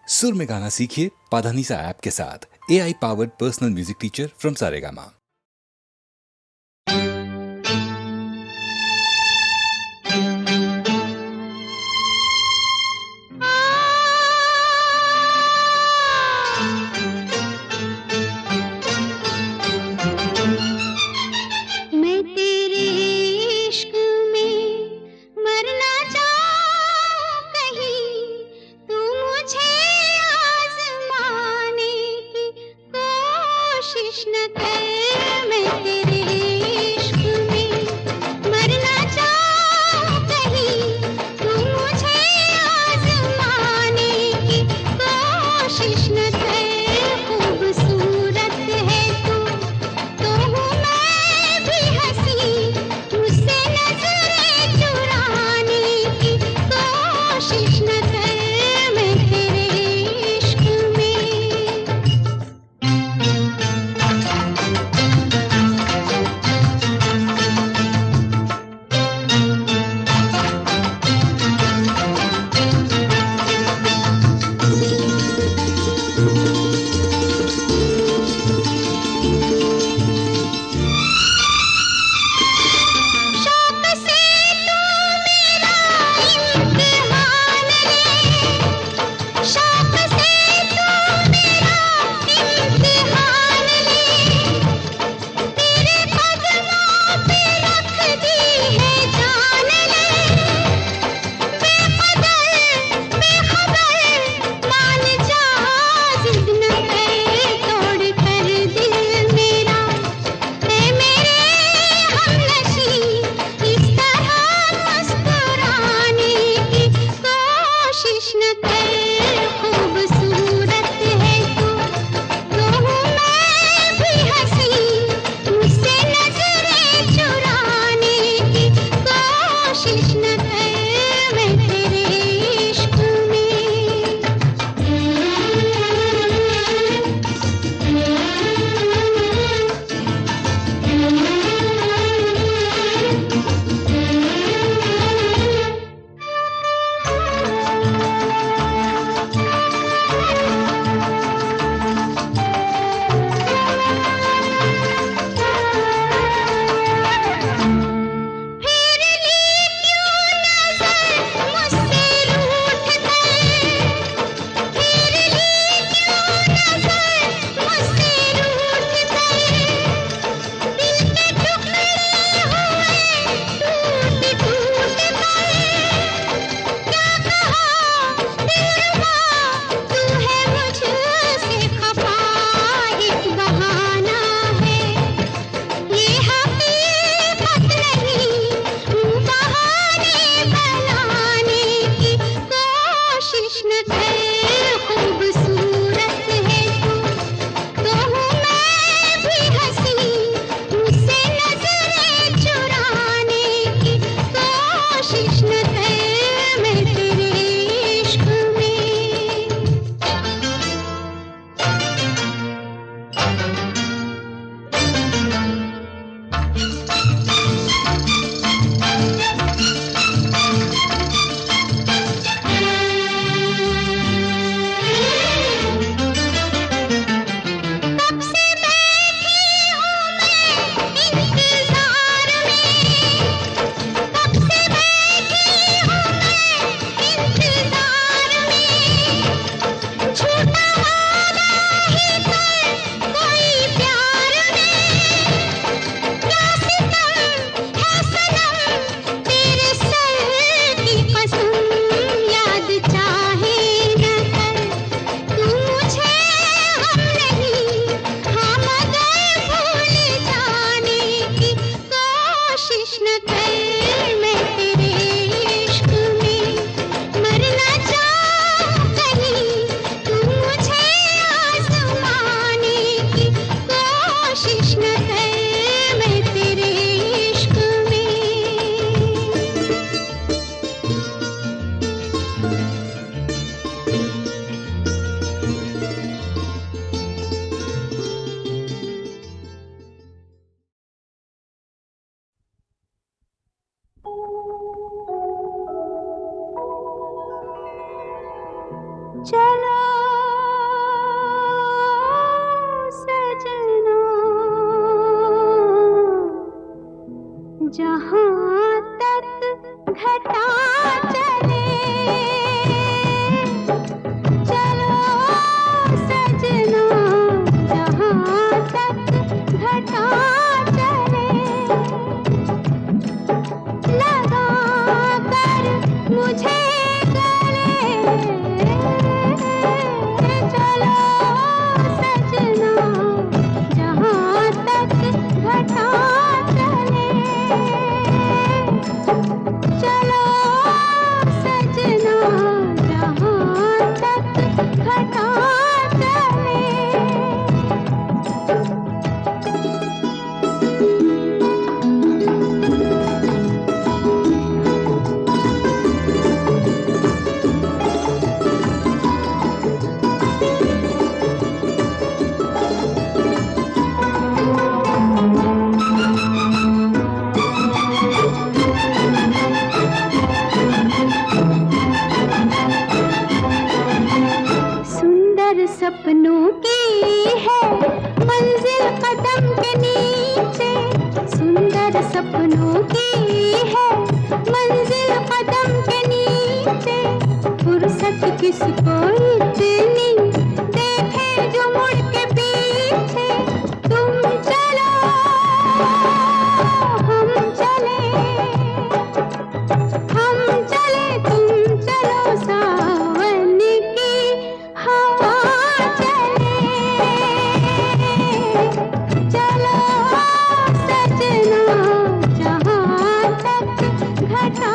सुर में गाना सीखिए पाधानीसा ऐप के साथ। AI powered personal music teacher from Saregama. मैं तेरे इश्क में मरना चाहूं कहीं, तू मुझे आज़माने की कोशिश न कर। मैं तेरे इश्क में मरना चाहूं कहीं, तू मुझे आज़माने की कोशिश न कर। खूबसूरत है तू तो हूँ मैं भी हंसी, मुझसे नजरें चुराने की कोशिश न कर। मैं तेरे इश्क शौक से तू मेरा इम्तिहान ले, शौक से तू मेरा इम्तिहान ले। तेरे कदमों पे रख दी है जान ले। बेखबर मान जा, जिद न कर तोड़ कर दिल मेरा। है मेरे हमनशी, इस तरह मुस्कुराने की कोशिश न कर। खूबसूरत है तू तो हूँ मैं भी हंसी, मुझसे नजरें चुराने की कोशिश न कर। मैं तेरे इश्क फिर ली क्यों नजर मुझसे रूठ कर, फिर ली क्यों नजर मुझसे रूठ कर। दिल के टुकड़े हुए टूट टूट कर। क्या कहा दिलरुबा, तू है मुझसे खफा, एक बहाना है ये हकीकत नहीं, तू बहाने बनाने की कोशिश न कर। खूबसूरत है तू तो हूँ मैं भी हंसी, मुझसे नजरें चुराने की कोशिश न कर। मैं तेरे इश्क में सपनों की है मंजिल कदम के नीचे, सुंदर सपनों की है मंजिल कदम के नीचे। फुर्सत किसको इतनी देखे जो मुड़ के पीछे। तुम चलो हम चले, हम चले तुम चलो, सावन की हवा चले। चलो सजना जहाँ तक घटा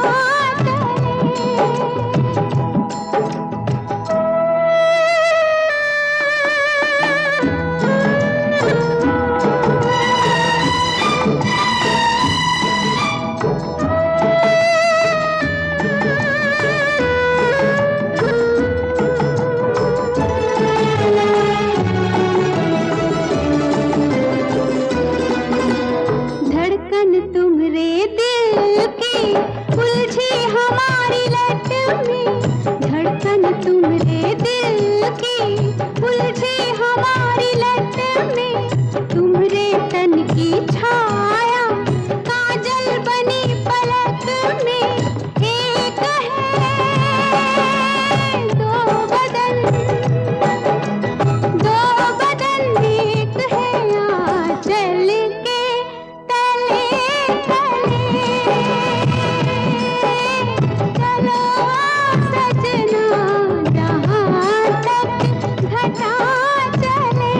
धड़कन तुम्हारे दिल की उलझी हमारी लट में, धड़कन तुम्हारे दिल की उलझी हमारी लट में। तुम्हारे तन की छाया काजल बनी पलक में। एक है दो बदन, दो बदन एक है आंचल के तले तले। चलो सजना जहाँ तक घटा चले।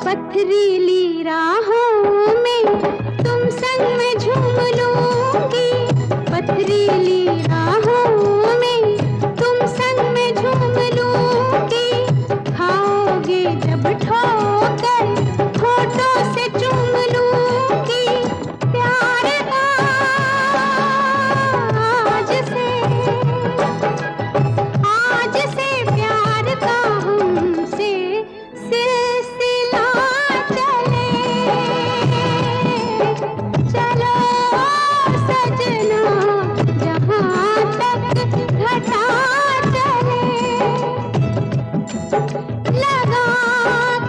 पथरीली राहों में तुम संग में झूम लूंगी, पथरीली राहों में तुम संग में झूम लूंगी। खाओगे जब ठोकर होठों से चूम लूंगी। प्यार आज से प्यार का हमसे सिलसिला चले। चलो सजना जहाँ तक घटा चले। लगा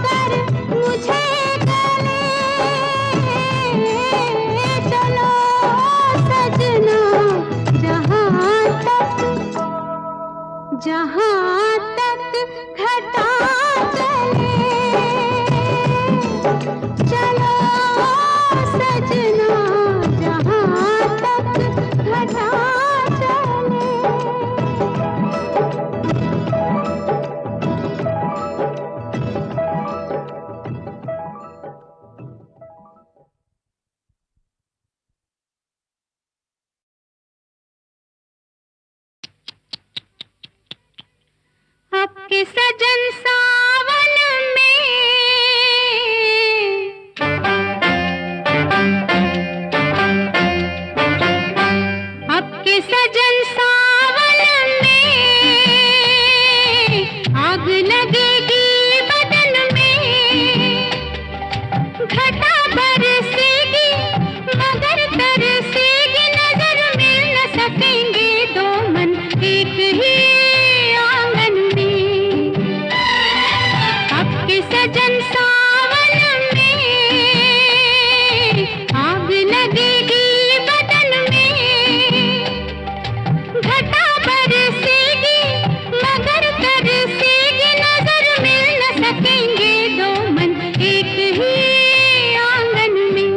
कर मुझे गले, चलो सजना जहाँ तक घटा चले। चलो सजना जहाँ तक घटा चले। आपके सजन सावन में, आपके सजन सावन में आग लगेगी बदन में। घटा बरसेगी मगर तरसेगी नजर, मिल न सकेंगे दो मन एक ही आंगन में। आपके सजन सावन में आग लगेगी बदन में। घटा बरसेगी मगर तरसेगी नजर, मिल न सकेंगे दो मन एक ही आंगन में।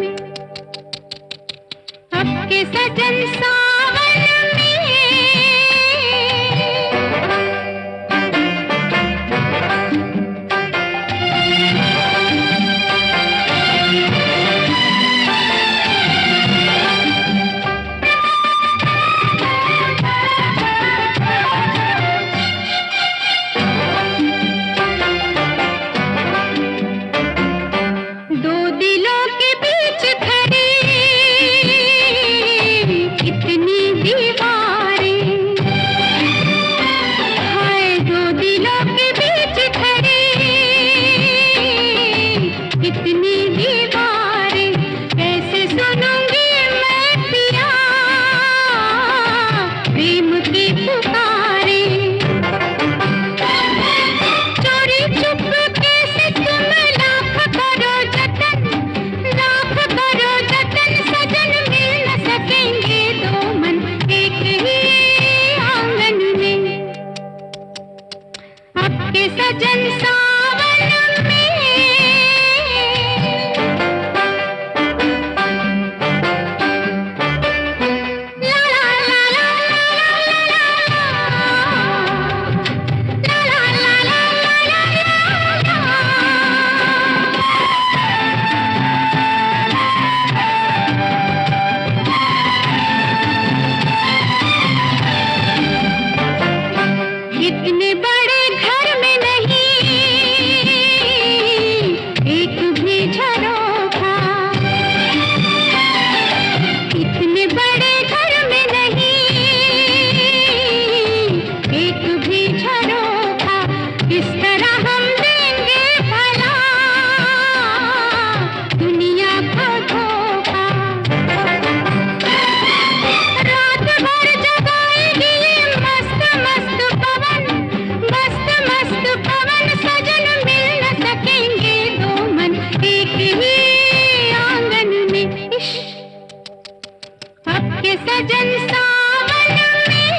सजन सावन में।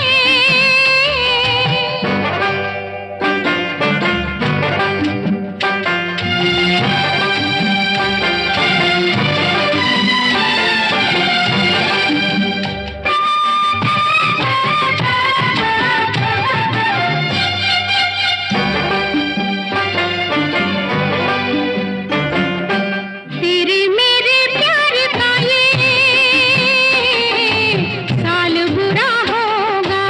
तेरे मेरे प्यार का ये साल बुरा होगा।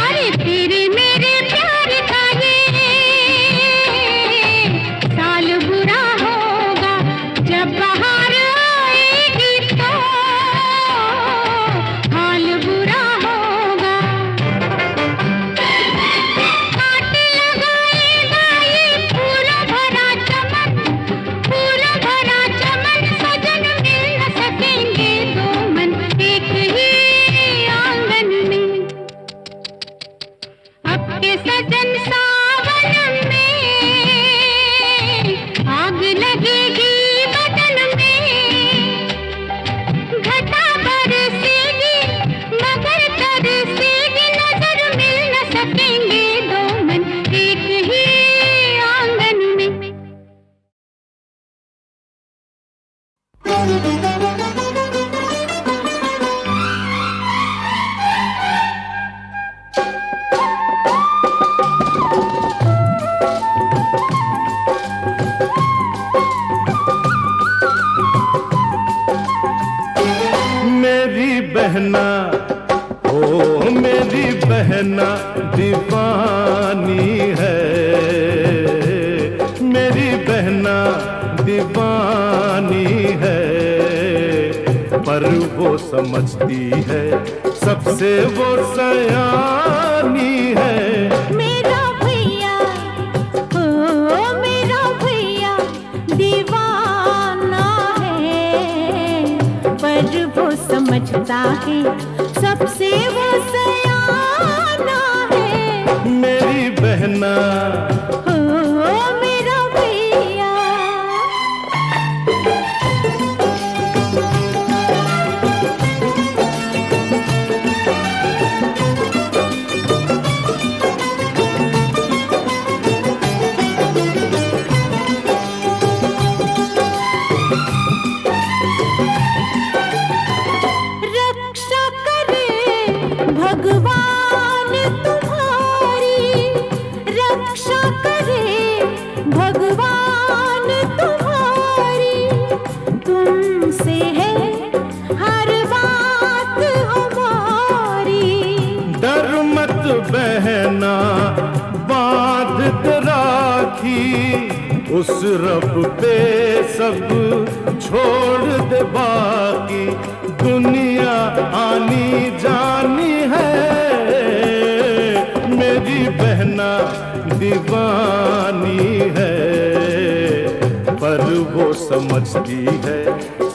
अरे तेरे मेरे प्यार का ये साल बुरा होगा। जब बाहर आएगी तो हाल बुरा होगा। काट लगाएगा ये फूलों भरा चमन, फूलों भरा चमन। सजन मिल न सकेंगे दो मन एक ही आंगन में। अब के सजन सावन में आग लगेगी बदन में। घटा बरसेगी मगर तरसेगी नजर। मिल न सकेंगे दो मन एक ही आंगन में। मेरी बहना, ओ मेरी बहना दीवानी है। मेरी बहना दीवानी है, पर वो समझती है सबसे वो सयानी है। मेरा भैया, ओ मेरा भैया दीवाना है, पर वो समझता है सबसे वो सयाना है। मेरी बहना, ओ मेरा भैया। रक्षा करे भगवान तुम्हारी, रक्षा करे भगवान तुम्हारी। तुमसे है हर बात हमारी। डर मत बहना बांध राखी, उस रब पे सब छोड़ दे बाकी। दुनिया आनी जानी है, मेरी बहना दीवानी है, पर वो समझती है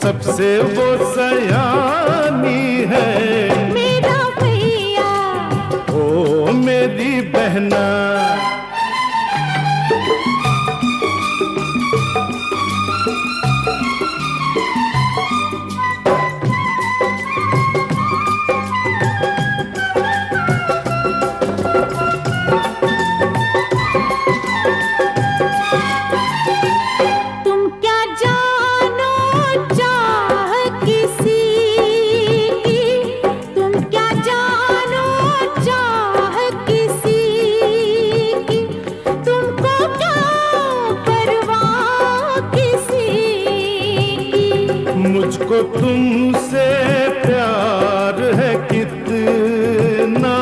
सबसे वो सयानी है। मेरा भैया, ओ मेरी बहना, तुम क्या जानो चाह किसी की, तुम क्या जानो चाह किसी की। तुमको क्या परवाह किसी की। मुझको तुमसे प्यार है कितना,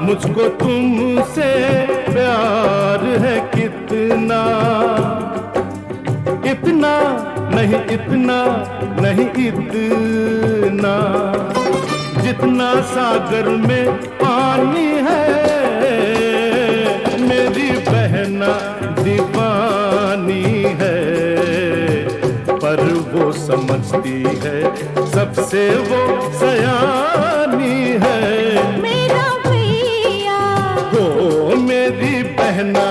मुझको तुमसे प्यार है कितना। इतना नहीं, इतना नहीं, इतना जितना सागर में पानी है। मेरी बहना दीवानी है, पर वो समझती है सबसे वो सयानी है। मेरा भैया, ओ मेरी बहना,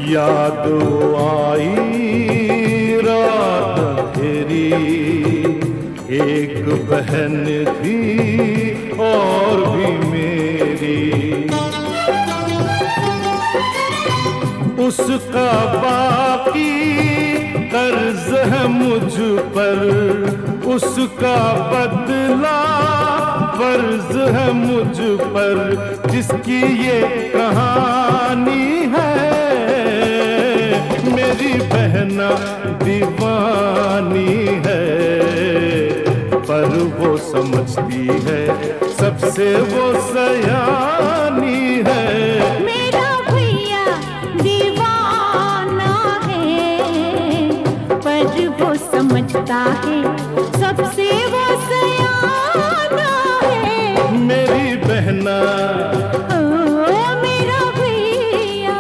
याद आई रात अंधेरी, एक बहन थी और भी मेरी। उसका बाकी कर्ज है मुझ पर, उसका बदला फर्ज है मुझ पर, जिसकी ये कहानी है। मेरी बहना दीवानी है, पर वो समझती है सबसे वो सयानी है। मेरा भैया दीवाना है, पर वो समझता है सबसे वो सयाना है। मेरी बहना ओ मेरा भैया।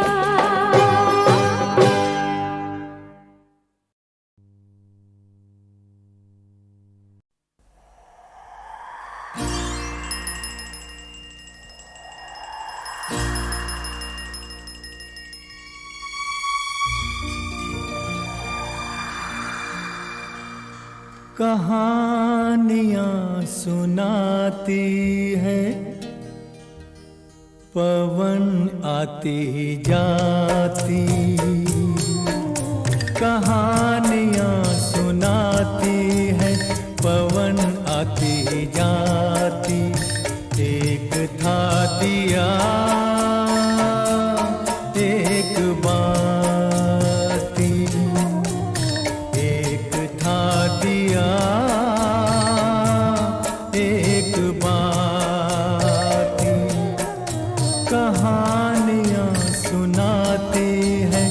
कहानियाँ सुनाती है, पवन आती जाती। कहानियाँ सुनाती है, पवन आती जाती। एक था दिया एक बाती, एक था दिया एक बाती। कहानियाँ सुनाती है,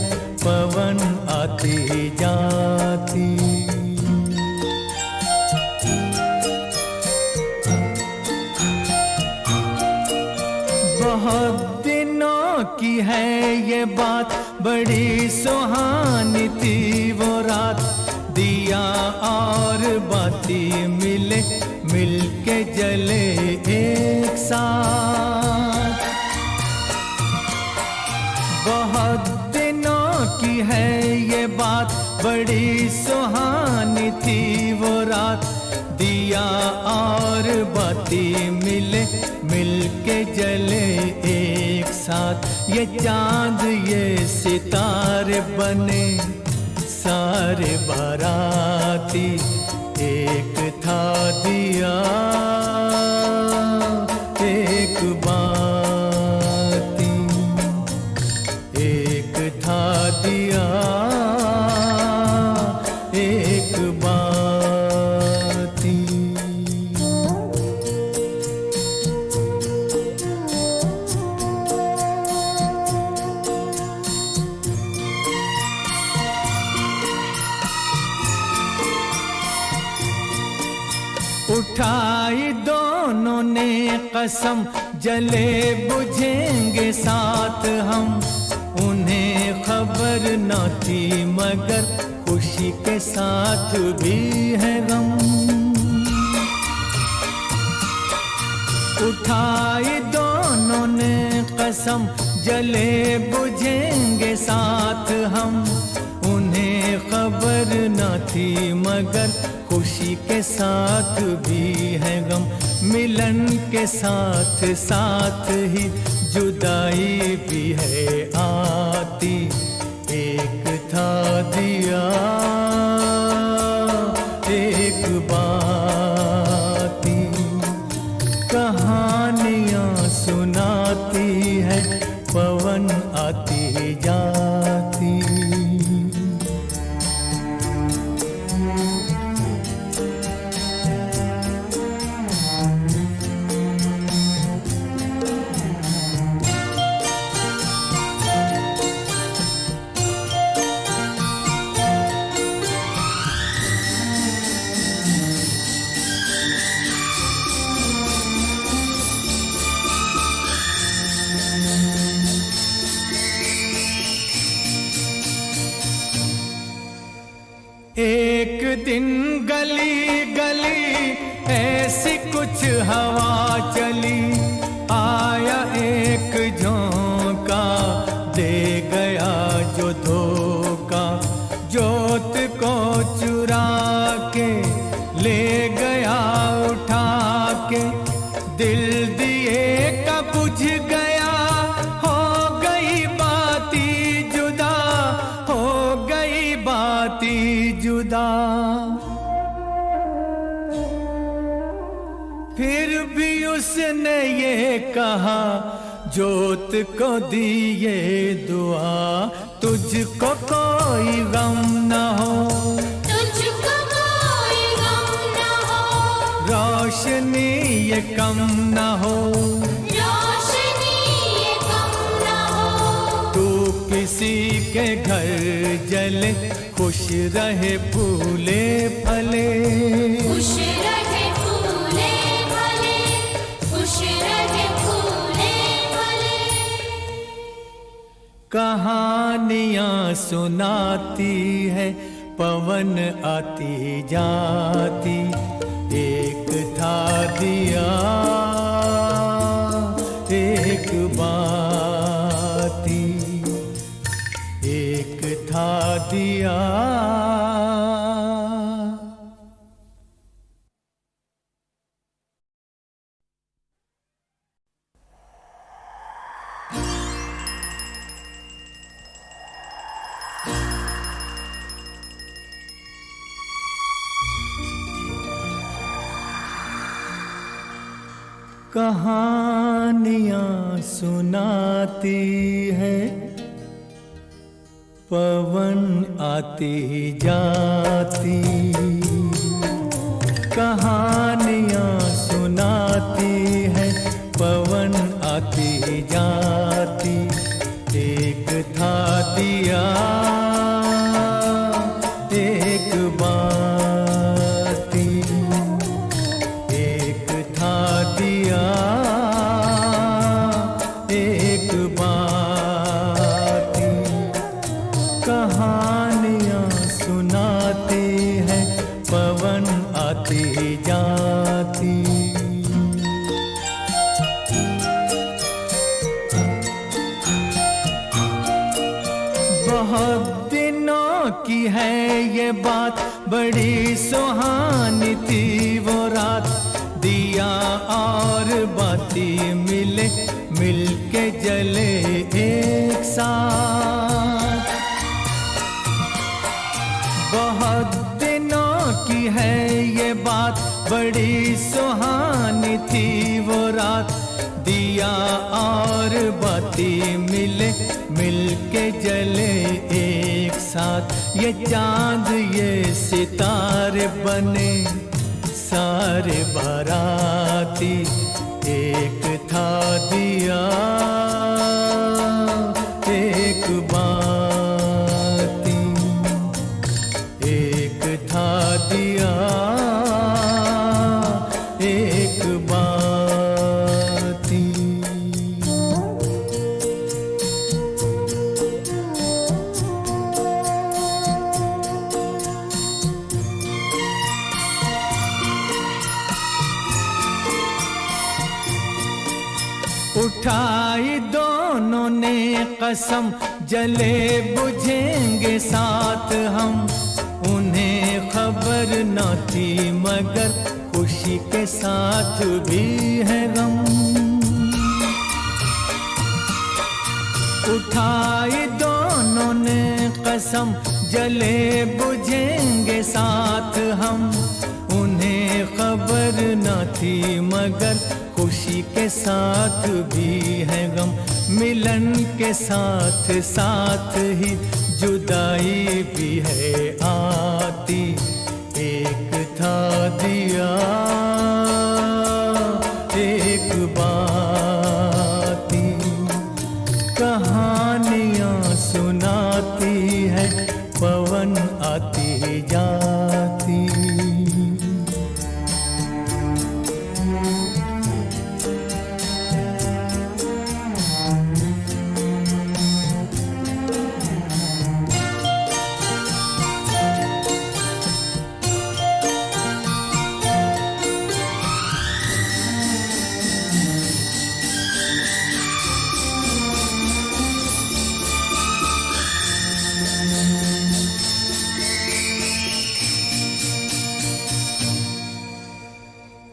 पवन आती जाती। बहुत दिनों की है ये बात, बड़ी सुहानी थी वो रात। दिया और बाती मिले, मिलके जले एक साथ। बहुत दिनों की है ये बात, बड़ी सुहानी थी वो रात। दिया और बाती मिले, मिलके जले एक साथ। ये चांद ये सितारे बने सारे बाराती। एक था दिया एक बाती, एक था दिया एक बाती। उठाई दोनों ने कसम, जले बुझेंगे साथ हम। उन्हें खबर न थी मगर खुशी के साथ भी है गम। उठाई दोनों ने कसम, जले बुझेंगे साथ हम। उन्हें खबर न थी मगर खुशी के साथ भी है गम। मिलन के साथ साथ ही जुदाई भी है आती। एक था दिया एक बाती। कहानियाँ सुनाती है, पवन आती जाती। एक दिन गली गली ऐसी कुछ हवा चली। आया एक झोंका, दे गया जो को चुरा के ले गया उठा के, दिल दिए का बुझ गया, हो गई बाती जुदा, हो गई बाती जुदा। फिर भी उसने ये कहा, जोत को दिए दुआ, तुझको कोई गम न हो, तुझको कोई गम न हो, रोशनी ये कम न हो, रोशनी ये कम न हो। तू किसी के घर जले, खुश रहे फूले फले, खुश रहे फूले फले, खुश रहे फूले फले। कहानियां सुनाती है पवन आती जाती, एक था दिया एक बाती, एक था दिया। कहानियां सुनाती है पवन आती जाती, कहानियां सुनाती है पवन आती जाती, एक था दिया एक बाती, एक था दिया एक बाती। कहानियां सुनाती है पवन आती जाती। बहुत दिनों की है ये बात, बड़ी सुहानी थी वो रात, दिया और बाती मिले, मिलके जले एक साथ। बहुत दिनों की है ये बात, बड़ी सुहानी थी वो रात, दिया और बाती मिले, मिलके जले एक साथ। ये चांद ये सितारे बने सारे बाराती, एक था दिया एक बाती, एक था दिया एक बाती। उठाई दोनों ने कसम, जले बुझेंगे साथ हम, उन्हें खबर न थी मगर खुशी के साथ भी है गम। उठाई दोनों ने कसम, जले बुझेंगे साथ हम, उन्हें खबर न थी मगर खुशी के साथ भी है गम। मिलन के साथ साथ ही जुदाई भी है आती, एक था दिया एक बाती। कहानियां सुनाती है पवन आती जाती।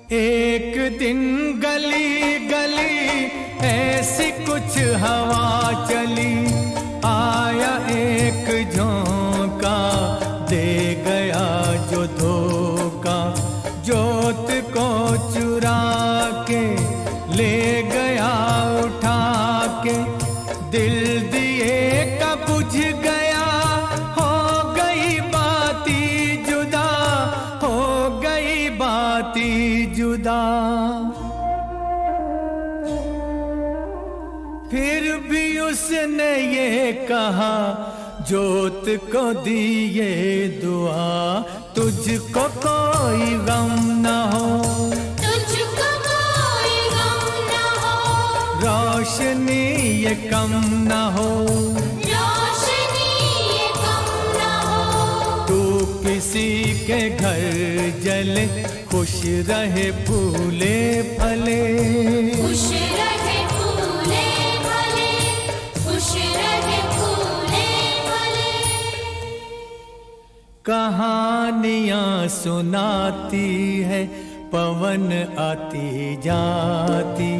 एक दिन गली गली ऐसी कुछ हवा चली, आया एक झोंका दे गया जो धोखा, जोत को चुरा के ले गया उठा के, दिल दिए का बुझ गया, हो गई बाती जुदा, हो गई बाती जुदा। फिर भी उसने ये कहा जोत को दिए दुआ, तुझको कोई गम न हो, तुझको कोई गम न हो, रोशनी ये कम न हो, रोशनी ये कम न हो। तू किसी के घर जले, खुश रहे फूले फले, खुश रहे फूले फले, खुश रहे फूले फले। कहानियां सुनाती है पवन आती जाती,